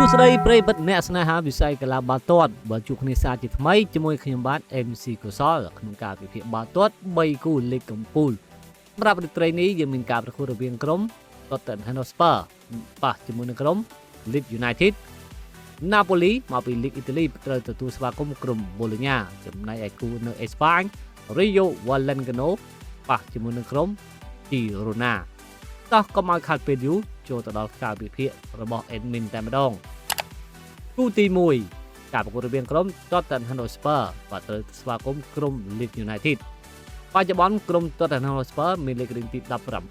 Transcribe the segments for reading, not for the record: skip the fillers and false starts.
ទូស្ដីប្រិយមិត្តអ្នកស្នេហាវិស័យកីឡាបាល់ទាត់បើជួបគ្នាសាជាថ្មីជាមួយខ្ញុំបាទ MC កុសលក្នុងការពិភាក្សាបាល់ទាត់3គូលីកកំពូលសម្រាប់រាត្រីនេះយើងមានការប្រកួតរវាងក្រុម Tottenham Hotspur ប៉ះជាមួយនឹងក្រុម Leeds United Napoli មកពីលីកអ៊ីតាលីត្រូវទទួលស្វាគមន៍ក្រុម Bologna ចំណែកឯគូនៅអេស្ប៉ាញ Rayo Vallecano ប៉ះជាមួយនឹងក្រុម Girona តោះកុំឲ្យខាត់ពេលយូរចូលទៅដល់ការវិភាគរបស់ admin តែម្ដងគូទី1ការប្រកួតរវាងក្រុម Tottenham Hotspur បាទត្រូវស្វាគមន៍ក្រុម Leeds United បច្ចុប្បន្នក្រុម Tottenham Hotspur មានលេខរៀងទី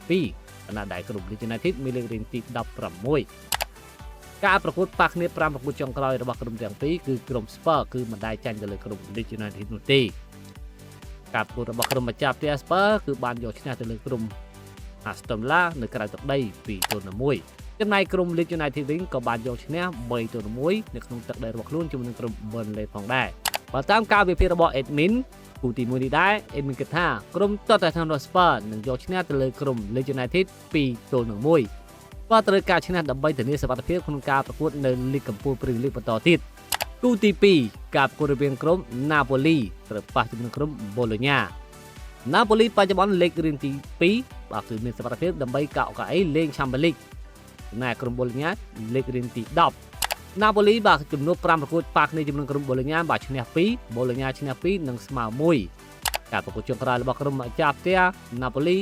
17ខណៈដែលក្រុម Leeds United មានលេខរៀងទី16ការប្រកួតប៉ះគ្នា5ប្រកួតចុងក្រោយរបស់ក្រុមទាំងពីរគឺក្រុម Spurs គឺមិនដែលចាញ់ទៅលើក្រុម Leeds United នោះទេការប្រកួតរបស់ក្រុមម្ចាស់ផ្ទះ Spurs គឺបានយកឈ្នះទៅលើក្រុមAston Villa នៅក្រៅទឹកដី2-1ចំណែកក្រុម Leeds United វិញក៏បានយកឈ្នះ3-1នៅក្នុងទឹកដីរបស់ខ្លួនជាមួយនឹងក្រុម Burnley ផងដែរបើតាមការវិភាគរបស់ admin គូទី1នេះដែរ admin គិតថាក្រុម Tottenham Hotspur នឹងយកឈ្នះទៅលើក្រុម Leeds United 2-1បើត្រូវការឈ្នះដើម្បីធានាសុវត្ថិភាពក្នុងការប្រកួតនៅលីកកំពូល Premier League បន្តទៀតគូទី2ការប្រកួតរវាងក្រុម Napoli ត្រូវប៉ះជាមួយនឹងក្រុម Bologna Napoli បច្ចុប្បន្នលេខរៀងទី2បាទគឺមានសមត្ថភាពដើម្បីកក់កៅអីលេង Champions League ចំណែកក្រុម Bologna លេខរៀងទី10 Napoli បាទចំនួន5ប្រកួតប៉ះគ្នាជាមួយនឹងក្រុម Bologna បាទឈ្នះ2 Bologna ឈ្នះ2និងស្មើ1ការប្រកួតចុងក្រោយរបស់ក្រុមម្ចាស់ផ្ទះ Napoli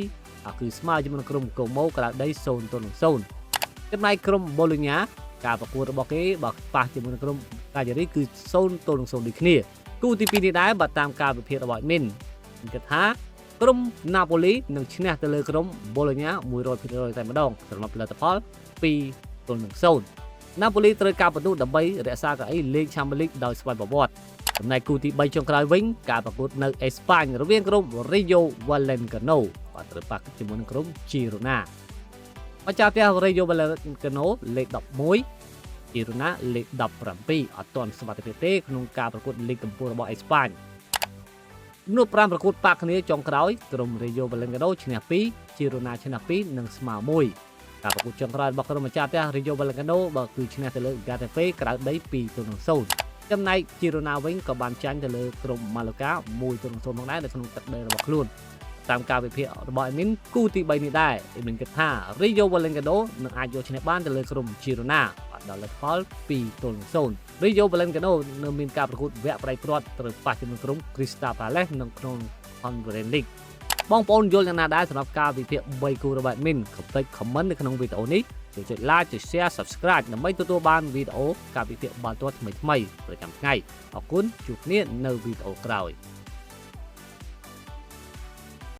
គឺស្មើជាមួយនឹងក្រុម Como ក្រៅដី0-0ចំណែកក្រុម Bologna ការប្រកួតរបស់គេបាទប៉ះជាមួយនឹងក្រុម Cagliari គឺ0-0ដូចគ្នាគូទី2នេះដែរបាទតាមការវិភាគរបស់ admin គេថាក្រុម Napoli នឹងឈ្នះទៅលើក្រុម Bologna 100% តែម្ដងសម្រាប់លទ្ធផល2-0 Napoli ត្រូវការបន្ទូដើម្បីរក្សាកៅអីលេង Champions League ដោយស្វ័យប្រវត្តិចំណែកគូទី3ចុងក្រោយវិញការប្រកួតនៅអេស្ប៉ាញរវាងក្រុម Rayo Vallecano បាទត្រូវប៉ះជាមួយនឹងក្រុម Girona ម្ចាស់ផ្ទះ Rayo Vallecano លេខ11 Girona លេខ17អត់ទាន់សមត្ថភាពទេក្នុងការប្រកួតលីកកំពូលរបស់អេស្ប៉ាញនោះ5ប្រកួតប៉ះគ្នាចុងក្រោយក្រុម Rayo Vallecano ឈ្នះ2 Girona ឈ្នះ2និងស្មើ1ការប្រកួតចុងក្រោយរបស់ក្រុមម្ចាស់ផ្ទះ Rayo Vallecano បើគឺឈ្នះទៅលើ Getafe ក្រៅដី2-0ចំណែក Girona វិញក៏បានចាញ់ទៅលើក្រុម Mallorca 1-0ផងដែរនៅក្នុងទឹកដីរបស់ខ្លួនតាមការវិភាគរបស់ admin គូទី3នេះដែរ admin គិតថា Rayo Vallecano នឹងអាចយកឈ្នះបានទៅលើក្រុម Girona ដល់លទ្ធផល2-0 Rayo Vallecano នៅមានការប្រកួតវគ្គប្រៃព្រាត់ត្រូវប៉ះជាមួយក្រុម Crystal Palace នៅក្នុង Conference League បងប្អូនយល់យ៉ាងណាដែរសម្រាប់ការវិភាគ3គូរបស់ admin កុំភ្លេច comment នៅក្នុងវីដេអូនេះជួយចុច like ចុច share subscribe ដើម្បីទទួលបានវីដេអូការវិភាគបាល់ទាត់ថ្មីៗប្រចាំថ្ងៃអរគុណជួបគ្នានៅវីដេអូក្រោយ